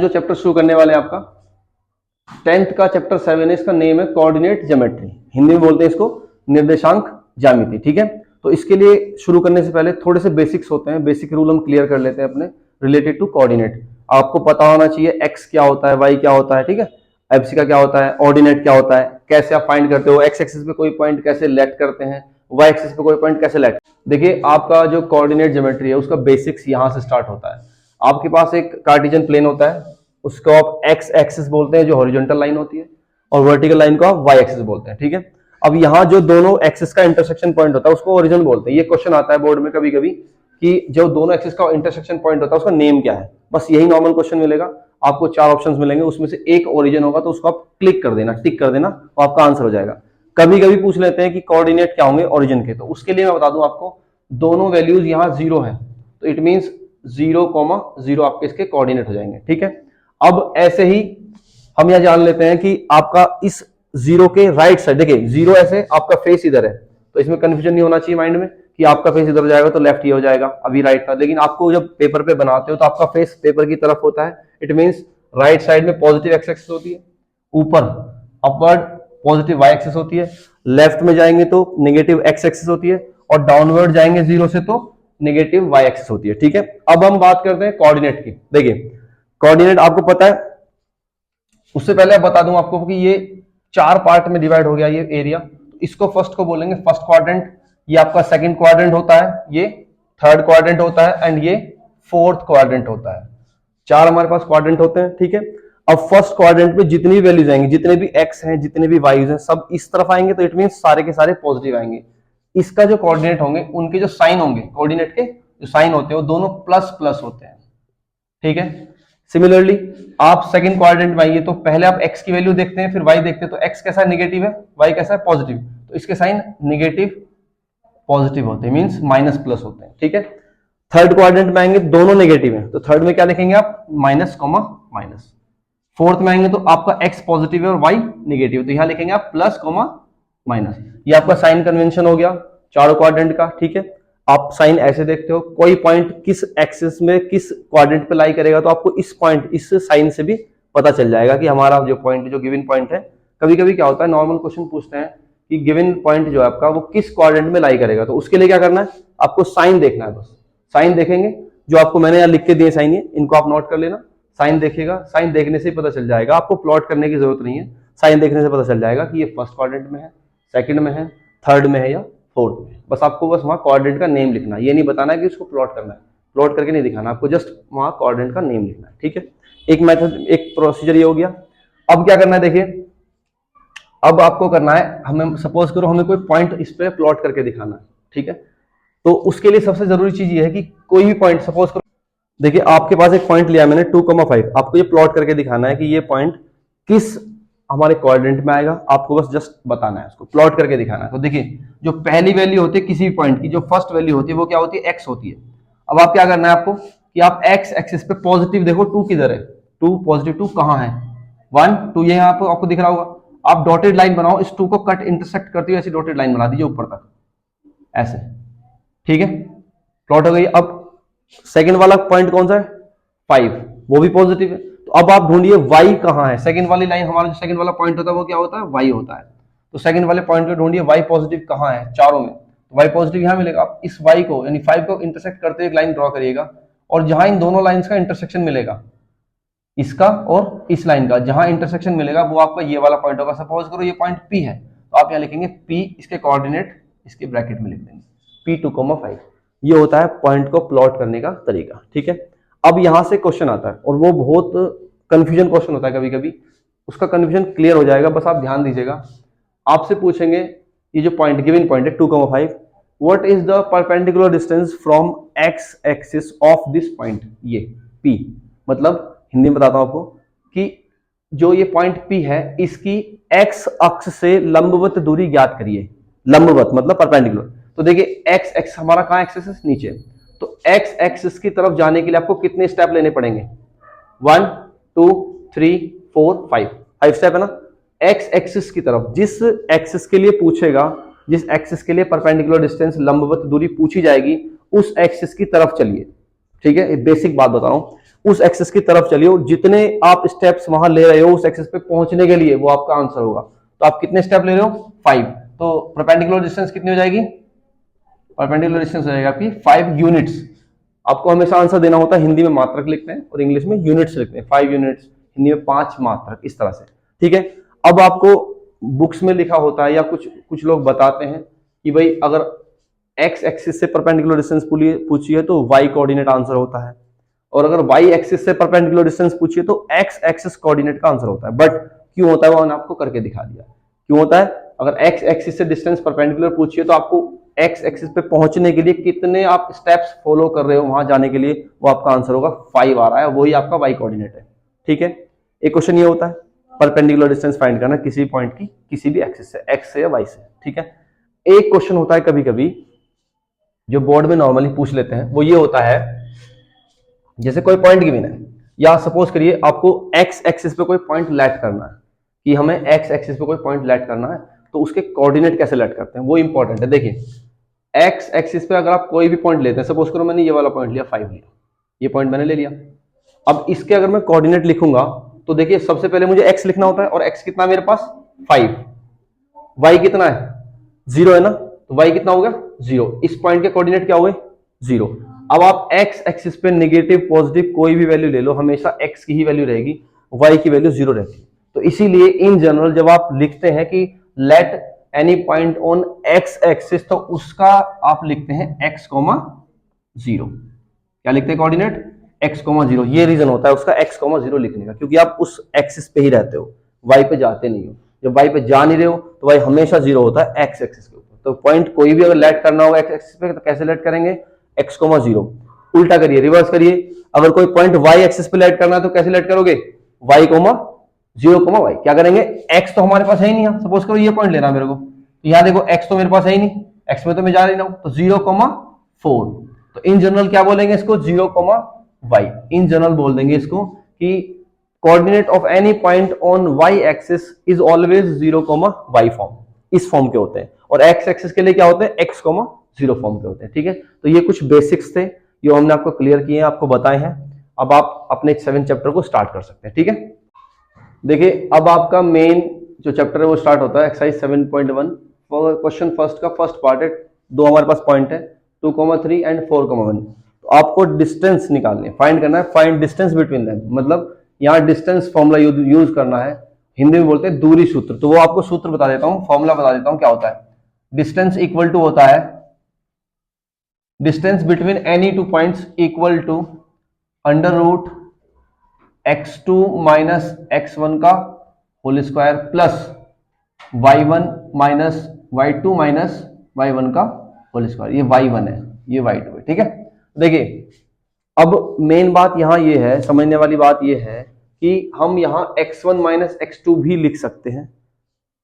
जो चैप्टर शुरू करने वाले हैं आपका 10th का चैप्टर 7 है, इसका नेम है कोऑर्डिनेट ज्योमेट्री, हिंदी में बोलते हैं इसको निर्देशांक ज्यामिति। ठीक है, तो इसके लिए शुरू करने से पहले थोड़े से बेसिक्स होते हैं, बेसिक रूल हम क्लियर कर लेते हैं अपने रिलेटेड टू कोऑर्डिनेट। आपको पता होना चाहिए एक्स क्या होता है, वाई क्या होता है, ठीक है, एफसी का क्या होता है, ऑर्डिनेट क्या होता है, कैसे आप फाइंड करते हो, एक्स एक्सिस पे कोई पॉइंट कैसे लेट करते हैं, वाई एक्सिस पे कोई पॉइंट कैसे लेट। देखिए आपका जो कोऑर्डिनेट ज्योमेट्री है उसका बेसिक्स यहां से स्टार्ट होता है। आपके पास एक कार्टेशियन प्लेन होता है, उसको आप एक्स एक्सिस बोलते हैं जो हॉरिजॉन्टल लाइन होती है, और वर्टिकल लाइन को आप वाई एक्सिस बोलते हैं। ठीक है, अब यहाँ जो दोनों एक्सिस का इंटरसेक्शन पॉइंट होता है उसको ओरिजिन बोलते हैं। ये क्वेश्चन आता है बोर्ड में कभी कभी कि जो दोनों एक्सिस का इंटरसेक्शन पॉइंट होता है उसका नेम क्या है, बस यही नॉर्मल क्वेश्चन मिलेगा। आपको 4 ऑप्शंस मिलेंगे, उसमें से एक ओरिजिन होगा तो उसको आप क्लिक कर देना, टिक कर देना, तो आपका आंसर हो जाएगा। कभी कभी पूछ लेते हैं कि कोऑर्डिनेट क्या होंगे ओरिजिन के, तो उसके लिए मैं बता दूं आपको दोनों वैल्यूज यहाँ 0 है, तो इट मीन्स 0,0 आपके इसके कोऑर्डिनेट हो जाएंगे। ठीक है, अब ऐसे ही हम यह जान लेते हैं कि आपका इस 0 के राइट साइड, देखिए 0 ऐसे आपका फेस इधर है, तो इसमें कंफ्यूजन नहीं होना चाहिए माइंड में कि आपका फेस इधर हो जाएगा तो लेफ्ट ही हो जाएगा, अभी राइट था। लेकिन आपको जब पेपर पे बनाते हो तो आपका फेस पेपर की तरफ होता है, इट मींस राइट साइड में पॉजिटिव एक्स एक्सिस होती है, ऊपर अपवर्ड पॉजिटिव वाई एक्सिस होती है, लेफ्ट में जाएंगे तो नेगेटिव एक्स एक्सिस होती है, और डाउनवर्ड जाएंगे 0 से तो नेगेटिव वाई एक्सिस होती है। ठीक है, अब हम बात करते हैं कोऑर्डिनेट की। देखिए कोऑर्डिनेट आपको पता है, उससे पहले बता दूं आपको कि ये 4 पार्ट में डिवाइड हो गया ये एरिया। इसको फर्स्ट को बोलेंगे फर्स्ट क्वाड्रेंट, ये आपका सेकंड क्वाड्रेंट होता है, ये थर्ड क्वाड्रेंट होता है, एंड ये फोर्थ क्वाड्रेंट होता है। 4 हमारे पास क्वाड्रेंट होते हैं। ठीक है, अब फर्स्ट क्वाड्रेंट में जितनी भी वैल्यूज आएंगी, जितने भी एक्स हैं, जितने भी वाईज हैं, सब इस तरफ आएंगे, तो इट मीन सारे के सारे पॉजिटिव आएंगे। इसका जो कोऑर्डिनेट होंगे उनके जो साइन होंगे, कोऑर्डिनेट के जो साइन होते हैं वो दोनों प्लस प्लस होते हैं। ठीक है, सिमिलरली आप सेकंड क्वाड्रेंट में आइए तो पहले आप x की वैल्यू देखते हैं, फिर y देखते हैं, तो x कैसा है नेगेटिव है, y कैसा है पॉजिटिव, तो इसके साइन नेगेटिव पॉजिटिव होते हैं, मींस माइनस प्लस होते हैं। ठीक है, थर्ड क्वाड्रेंट में आएंगे दोनों नेगेटिव है, तो थर्ड में क्या लिखेंगे आप माइनस कॉमा माइनस। फोर्थ में आएंगे तो आपका x पॉजिटिव है और y नेगेटिव, तो यहां लिखेंगे आप प्लस कॉमा माइनस। ये आपका साइन कन्वेंशन हो गया चारों क्वाड्रेंट का। ठीक है, आप साइन ऐसे देखते हो, कोई पॉइंट किस एक्सिस में किस क्वाड्रेंट पे लाई करेगा, तो आपको इस पॉइंट इस साइन से भी पता चल जाएगा कि हमारा जो पॉइंट जो गिवन पॉइंट है। कभी कभी क्या होता है नॉर्मल क्वेश्चन पूछते हैं कि गिवन पॉइंट जो है आपका वो किस क्वाड्रेंट में लाई करेगा, तो उसके लिए क्या करना है आपको साइन देखना है। बस साइन देखेंगे, जो आपको मैंने यहाँ लिख के दिए साइन, ये इनको आप नोट कर लेना। साइन देखिएगा, साइन देखने से पता चल जाएगा, आपको प्लॉट करने की जरूरत नहीं है, साइन देखने से पता चल जाएगा कि ये फर्स्ट क्वाड्रेंट में है, सेकंड में है, थर्ड में है या फोर्थ में। बस आपको बस वहां कोऑर्डिनेट का नेम लिखना है, ये नहीं बताना है कि उसको प्लॉट करना है, प्लॉट करके नहीं दिखाना, आपको जस्ट वहां कोऑर्डिनेट का नेम लिखना है। ठीक है, एक मेथड एक प्रोसीजर ये हो गया। अब क्या करना है, देखिए अब आपको करना है, हमें सपोज करो हमें कोई पॉइंट इस पे प्लॉट करके दिखाना है। ठीक है, तो उसके लिए सबसे जरूरी चीज ये है कि कोई भी पॉइंट सपोज करो, देखिए आपके पास एक पॉइंट लिया मैंने 2,5, आपको ये प्लॉट करके दिखाना है कि ये पॉइंट किस हमारे क्वाड्रेंट में आएगा, आपको बस जस्ट बताना है, उसको प्लॉट करके दिखाना है। तो देखिए जो पहली वैल्यू होती है किसी भी पॉइंट की, जो फर्स्ट वैल्यू होती है वो क्या होती है x होती है। अब आप क्या करना है आपको कि आप x एक्सिस पे पॉजिटिव देखो, 2 किधर है, 2 पॉजिटिव 2 कहां है, 1 2 ये यहाँ पे आपको दिख रहा होगा। आप डॉटेड लाइन बनाओ, इस 2 को कट इंटरसेक्ट करती हुई ऐसी डॉटेड लाइन बना दीजिए ऊपर तक ऐसे। ठीक है, प्लॉट हो गई। अब सेकंड वाला पॉइंट कौन सा है 5, वो भी पॉजिटिव है, तो अब आप ढूंढिए y कहां है। सेकंड वाली लाइन हमारा जो सेकंड वाला पॉइंट होता है वो क्या होता है y होता है, तो सेकंड वाले पॉइंट को ढूंढिए y पॉजिटिव कहां है चारों में, तो y पॉजिटिव यहां मिलेगा। आप इस y को यानी 5 को इंटरसेक्ट करते हुए एक लाइन ड्रॉ करिएगा, और जहां इन दोनों लाइंस का इंटरसेक्शन मिलेगा, इसका और इस लाइन का जहां इंटरसेक्शन मिलेगा वो आपका ये वाला पॉइंट होगा। सपोज करो ये पॉइंट P है, तो आप यहाँ लिखेंगे P, इसके कोऑर्डिनेट इसके ब्रैकेट में लिख देंगे P2,5। ये होता है पॉइंट को प्लॉट करने का तरीका। ठीक है, अब यहां से क्वेश्चन आता है और वो बहुत कंफ्यूजन क्वेश्चन होता है कभी कभी, उसका कंफ्यूजन क्लियर हो जाएगा, बस आप ध्यान दीजिएगा। आपसे पूछेंगे ये जो पॉइंट गिवन पॉइंट है 2,5, what is the perpendicular distance from x axis of this point, ये P, मतलब हिंदी में बताता हूं आपको कि जो ये पॉइंट P है इसकी एक्स अक्ष से लंबवत दूरी ज्ञात करिए। लंबवत मतलब परपेंडिकुलर, तो देखिए एक्स एक्स हमारा कहां एक्सिस है नीचे, तो एक्स एक्सिस की तरफ जाने के लिए आपको कितने स्टेप लेने पड़ेंगे, 1 2 3 4 5 स्टेप है ना। एक्स एक्सिस की तरफ, जिस एक्सिस के लिए पूछेगा, जिस एक्सिस के लिए परपेंडिकुलर डिस्टेंस लंबवत दूरी पूछी जाएगी, उस एक्सिस की तरफ चलिए। ठीक है, एक बेसिक बात बता रहा हूं, उस एक्सिस की तरफ चलिए और जितने आप स्टेप्स वहां ले रहे हो उस एक्सिस पे पहुंचने के लिए वो आपका आंसर होगा। तो आप कितने स्टेप ले रहे हो 5, तो परपेंडिकुलर डिस्टेंस कितनी हो जाएगी, परपेंडिकुलर डिस्टेंस हो जाएगा आपकी 5 यूनिट्स। आपको हमेशा आंसर देना होता है, हिंदी में मात्रक लिखते हैं और इंग्लिश में यूनिट्स लिखते हैं, 5 यूनिट्स, हिंदी में 5 मात्रक, इस तरह से, ठीक है। अब आपको बुक्स में लिखा होता है या कुछ लोग बताते हैं कि भाई अगर एक्स एक्सिस से परपेंडिकुलर डिस्टेंस पूछिए तो वाई कोऑर्डिनेट आंसर होता है, और अगर वाई एक्सिस से परपेंडिकुलर डिस्टेंस पूछिए तो एक्स एक्सिस कोऑर्डिनेट का आंसर होता है। बट क्यों होता है वो मैंने आपको करके दिखा दिया क्यों होता है। अगर एक्स एक्सिस से डिस्टेंस परपेंडिकुलर पूछिए तो आपको एक्स एक्सिस पे पहुंचने के लिए कितने आप स्टेप्स फॉलो कर रहे हो वहां जाने के लिए, वो आपका आंसर होगा 5 आ रहा है, वही आपका वाई कोऑर्डिनेट है, ठीक है। एक क्वेश्चन ये होता है परपेंडिकुलर डिस्टेंस फाइंड करना किसी पॉइंट की किसी भी एक्सिस से, एक्स से या वाई से, ठीक है। एक क्वेश्चन होता है कभी कभी जो बोर्ड में नॉर्मली पूछ लेते हैं, वो ये होता है जैसे कोई पॉइंट गिवन है या सपोज करिए आपको एक्स एक्सिस पे कोई पॉइंट लेट करना है, कि हमें एक्स एक्सिस पे कोई पॉइंट लेट करना है, तो उसके कोऑर्डिनेट कैसे लेट करते हैं वो इंपॉर्टेंट है। देखिए एक्स एक्सिस पे अगर आप कोई भी पॉइंट लेते हैं, सपोज करो मैंने ये वाला पॉइंट लिया 5 लिया, ये पॉइंट मैंने ले लिया, अब इसके अगर मैं कोऑर्डिनेट लिखूंगा तो देखिए सबसे पहले मुझे एक्स लिखना होता है, और एक्स कितना मेरे पास 5, वाई कितना है 0 है ना, तो वाई कितना हो गया 0, इस पॉइंट के कोऑर्डिनेट क्या हुए 0। अब आप एक्स एक्सिस पे नेगेटिव पॉजिटिव कोई भी वैल्यू ले लो, हमेशा एक्स की ही वैल्यू रहेगी, वाई की वैल्यू 0 रहती है। तो इसीलिए इन जनरल जब आप लिखते हैं कि let any point on x axis, तो उसका आप लिखते हैं x, 0। क्या लिखते हैं कोऑर्डिनेट x, 0। ये रीजन होता है उसका x, 0 लिखने का, क्योंकि आप उस एक्सिस पे ही रहते हो, y पे जाते नहीं हो। जब y पे जा नहीं रहे हो तो y हमेशा 0 होता है x एक्सिस के ऊपर। तो पॉइंट कोई भी अगर लेट करना होगा x एक्सिस पे तो कैसे लेट करेंगे x, 0। उल्टा करिए, रिवर्स करिए, अगर कोई पॉइंट y एक्सिस पे लेट करना है तो कैसे लेट करोगे y, 0, y। क्या करेंगे x तो हमारे पास है ही नहीं, सपोज करो ये पॉइंट लेना है मेरे को, तो यहां देखो x तो मेरे पास है ही नहीं, x में तो मैं जा रही हूं, तो 0, 4। तो इन जनरल क्या बोलेंगे इसको 0, y। इन जनरल बोल देंगे इसको कि coordinate of any point on y axis is always 0, y form, इस फॉर्म के होते हैं, और x एक्सिस के लिए क्या होते हैं x, 0 फॉर्म के होते हैं, ठीक है। तो ये कुछ बेसिक्स थे जो हमने आपको क्लियर किए हैं, आपको बताए हैं। अब आप अपने 7 चैप्टर को स्टार्ट कर सकते हैं, ठीक है। देखिए अब आपका मेन जो चैप्टर है वो स्टार्ट होता है एक्सरसाइज 7.1। क्वेश्चन फर्स्ट का फर्स्ट पार्ट है, 2 हमारे पास पॉइंट है 2,3 एंड 4,1। तो आपको डिस्टेंस निकालनी है, फाइंड करना है, फाइंड डिस्टेंस बिटवीन देम, मतलब यहाँ डिस्टेंस फॉर्मूला यूज करना है, हिंदी में बोलते हैं दूरी सूत्र। तो वो आपको सूत्र बता देता हूँ, फॉर्मूला बता देता हूँ क्या होता है। डिस्टेंस इक्वल टू होता है distance between any 2 points equal to under root x2 minus x1 का whole square plus y1 minus y2 minus y1 का होल स्क्वायर। ये y1 है, ये y2 है, ठीक है। देखिए अब मेन बात यहां ये है, समझने वाली बात ये है कि हम यहां x1 माइनस x2 भी लिख सकते हैं,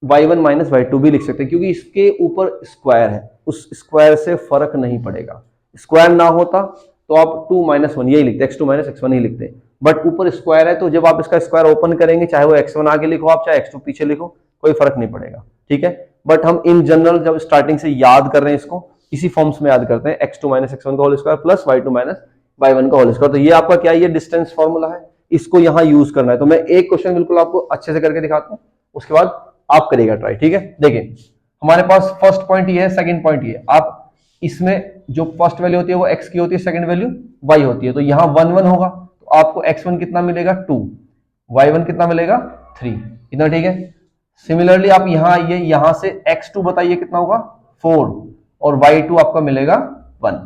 y1 माइनस y2 भी लिख सकते हैं, क्योंकि इसके ऊपर स्क्वायर है, उस स्क्वायर से फर्क नहीं पड़ेगा। स्क्वायर ना होता तो आप 2 माइनस 1 यही लिखते, x2 माइनस x1 ही लिखते, बट ऊपर स्क्वायर है, तो जब आप इसका स्क्वायर ओपन करेंगे, चाहे वो x1 आगे लिखो आप, चाहे x2 पीछे लिखो, कोई फर्क नहीं पड़ेगा, ठीक है। बट हम इन जनरल जब स्टार्टिंग से याद कर रहे हैं इसको, इसी फॉर्म्स में याद करते हैं, x2 माइनस x1 का whole square plus y2 minus y1 का होल स्क्वायर। तो ये आपका क्या है, ये डिस्टेंस फॉर्मूला है, इसको यहाँ यूज करना है। तो मैं एक क्वेश्चन बिल्कुल आपको अच्छे से करके दिखाता हूँ, उसके बाद आप करिएगा ट्राई, ठीक है। देखिए हमारे पास फर्स्ट पॉइंट ये है, सेकंड पॉइंट ये, आप इसमें जो फर्स्ट वैल्यू होती है वो x की होती है, सेकंड वैल्यू y होती है, तो यहाँ 1, 1 होगा, तो आपको x1 कितना मिलेगा 2, y1 कितना मिलेगा 3, इतना, ठीक है। सिमिलरली आप यहाँ आइए, यहाँ से x2 बताइए कितना होगा 4, और y2 आपका मिलेगा 1।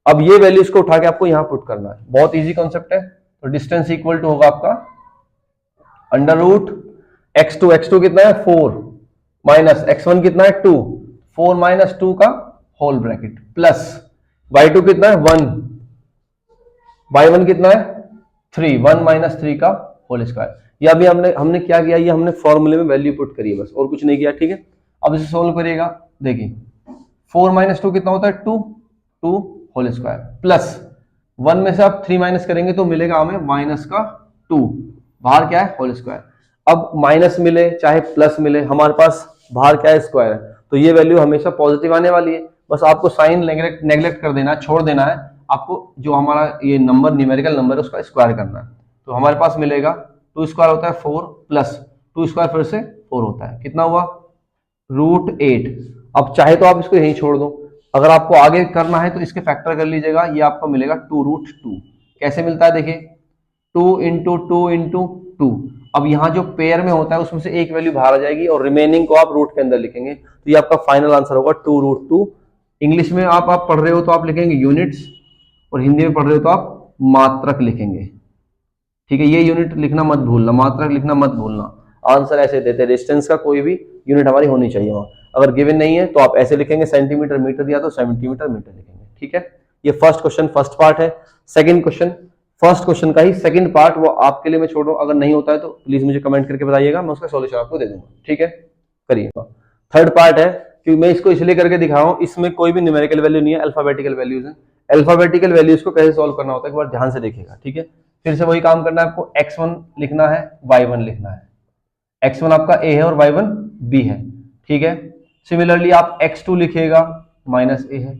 अब ये वैल्यूज को उठा के आपको यहाँ पुट करना है, बहुत इजी कॉन्सेप्ट है। तो डिस्टेंस इक्वल टू होगा आपका अंडर रूट x2 कितना है 4 माइनस x1 कितना है 2, 4 माइनस 2 का होल ब्रैकेट प्लस y2 कितना है 1, y1 कितना है 3, 1 माइनस 3 का होल स्क्वायर। ये अभी हमने क्या किया, ये हमने फॉर्मूले में वैल्यू पुट करी है बस, और कुछ नहीं किया, ठीक है। अब इसे सोल्व करिएगा, देखिए 4 माइनस 2 कितना होता है 2 होल स्क्वायर प्लस 1 में से आप 3 माइनस करेंगे तो मिलेगा हमें माइनस का 2, बाहर क्या है होल स्क्वायर। अब माइनस मिले चाहे प्लस मिले, हमारे पास बाहर क्या है स्क्वायर है, तो ये वैल्यू हमेशा पॉजिटिव आने वाली है, बस आपको साइन नेग्लेक्ट कर देना, छोड़ देना है, आपको जो हमारा ये नंबर न्यूमेरिकल नंबर है उसका स्क्वायर करना है। तो हमारे पास मिलेगा 2 स्क्वायर होता है 4 प्लस 2 स्क्वायर फिर से 4 होता है, कितना हुआ √8। अब चाहे तो आप इसको यहीं छोड़ दो, अगर आपको आगे करना है तो इसके फैक्टर कर लीजिएगा, ये आपको मिलेगा 2√2। कैसे मिलता है देखिए 2 इंटू 2 इंटू 2। अब यहाँ जो पेयर में होता है उसमें से एक वैल्यू बाहर आ जाएगी और रिमेनिंग को आप रूट के अंदर लिखेंगे, तो ये आपका फाइनल आंसर होगा 2√2। इंग्लिश में आप पढ़ रहे हो तो आप लिखेंगे यूनिट्स, और हिंदी में पढ़ रहे हो तो आप मात्रक लिखेंगे, ठीक है। ये यूनिट लिखना मत भूलना, मात्रक लिखना मत भूलना। आंसर ऐसे देते हैं, डिस्टेंस का कोई भी यूनिट हमारी होनी चाहिए वहां। अगर गिवन नहीं है तो आप ऐसे लिखेंगे, सेंटीमीटर मीटर दिया तो सेंटीमीटर मीटर लिखेंगे, ठीक है। ये फर्स्ट क्वेश्चन फर्स्ट पार्ट है। सेकंड क्वेश्चन फर्स्ट क्वेश्चन का ही सेकंड पार्ट, वो आपके लिए मैं छोड़ रहा हूं, अगर नहीं होता है तो प्लीज मुझे कमेंट करके बताइएगा, मैं उसका सॉल्यूशन आपको दे दूंगा, ठीक है। करिएगा। थर्ड पार्ट है, क्योंकि मैं इसको इसलिए करके दिखा रहा हूं, इसमें कोई भी न्यूमेरिकल वैल्यू नहीं है, अल्फाबेटिकल वैल्यूज है। अल्फाबेटिकल वैल्यूज को कैसे सॉल्व करना होता है एक बार ध्यान से देखिएगा, ठीक है। फिर से वही काम करना है आपको, x1 लिखना है, y1 लिखना है। x1 आपका a है और y1 b है, ठीक है। सिमिलरली आप x2 लिखिएगा -a है,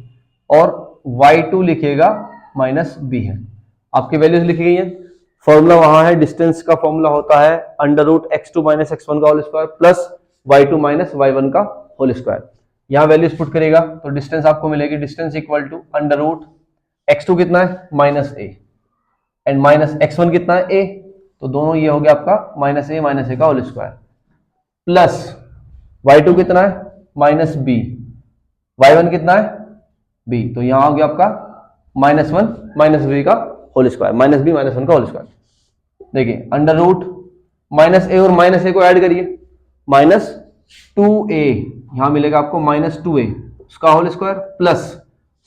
और y2 लिखिएगा -b है। आपकी वैल्यूज लिखी गई है, फॉर्मूला वहां है, डिस्टेंस का फॉर्मूला होता है √x2 - x1 का whole square plus y2 - y1 का होल स्क्वायर। यहां वैल्यूज पुट करेगा तो डिस्टेंस आपको मिलेगी, डिस्टेंस इक्वल टू √x2 कितना है -a एंड -x1 कितना है a, तो दोनों ये हो गया आपका -a का होल स्क्वायर प्लस y2 कितना है -b, y1 कितना है b, तो यहां हो गया आपका -1 -b का होल स्क्वायर, -b -1 का होल स्क्वायर। देखिए अंडर रूट -a और -a को ऐड करिए, -2a यहां मिलेगा आपको -2a उसका whole square plus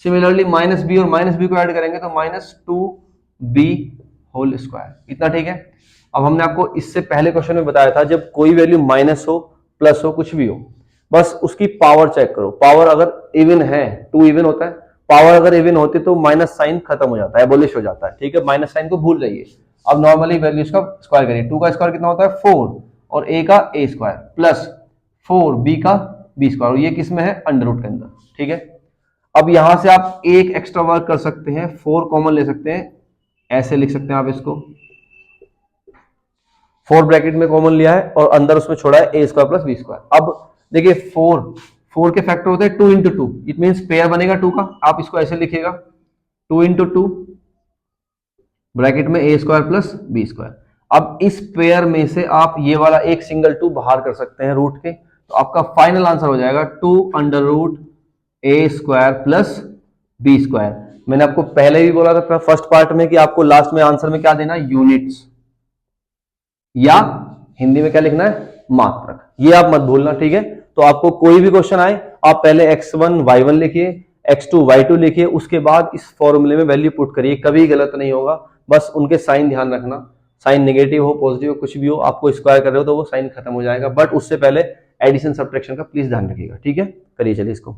similarly -b और -b को ऐड करेंगे तो -2b होल स्क्वायर, इतना ठीक है। अब हमने आपको इससे पहले क्वेश्चन में बताया था, जब कोई वैल्यू माइनस हो प्लस हो कुछ भी हो, बस उसकी पावर चेक करो। पावर अगर इवन है, 2 इवन होता है, पावर अगर इवन होती तो माइनस साइन खत्म हो जाता है, एबोलिश हो जाता है, ठीक है। माइनस साइन को भूल जाइए। अब नॉर्मली वैल्यूज का स्क्वायर करिए, 2 का स्क्वायर कितना होता है 4 और a का a स्क्वायर प्लस 4b का b स्क्वायर, और ये किस में है अंडर रूट के अंदर, ठीक है। अब यहां से आप एक एक्स्ट्रा वर्क कर सकते हैं, 4 कॉमन ले सकते हैं, ऐसे लिख सकते हैं आप इसको, 4 ब्रैकेट में कॉमन लिया है और अंदर उसमें छोड़ा है a square plus b square. अब देखिए 4 के फैक्टर होते हैं 2 इंटू 2, इट मीन्स पेयर बनेगा 2 का, आप इसको ऐसे लिखिएगा 2 इंटू 2 ब्रैकेट में a square plus b square. अब इस पेयर में से आप ये वाला एक सिंगल 2 बाहर कर सकते हैं रूट के, तो आपका फाइनल आंसर हो जाएगा 2 under root a square plus b square. मैंने आपको पहले भी बोला था फर्स्ट पार्ट में कि आपको लास्ट में आंसर में क्या देना, यूनिट्स, या हिंदी में क्या लिखना है मात्रक, ये आप मत भूलना, ठीक है। तो आपको कोई भी क्वेश्चन आए, आप पहले x1 y1 लिखिए, x2 y2 लिखिए, उसके बाद इस फॉर्मूले में वैल्यू पुट करिए, कभी गलत नहीं होगा। बस उनके साइन ध्यान रखना, साइन नेगेटिव हो पॉजिटिव हो कुछ भी हो, आपको स्क्वायर कर रहे हो तो वो साइन खत्म हो जाएगा, बट उससे पहले एडिशन सब्ट्रैक्शन का प्लीज ध्यान रखिएगा, ठीक है। करिए चलिए इसको।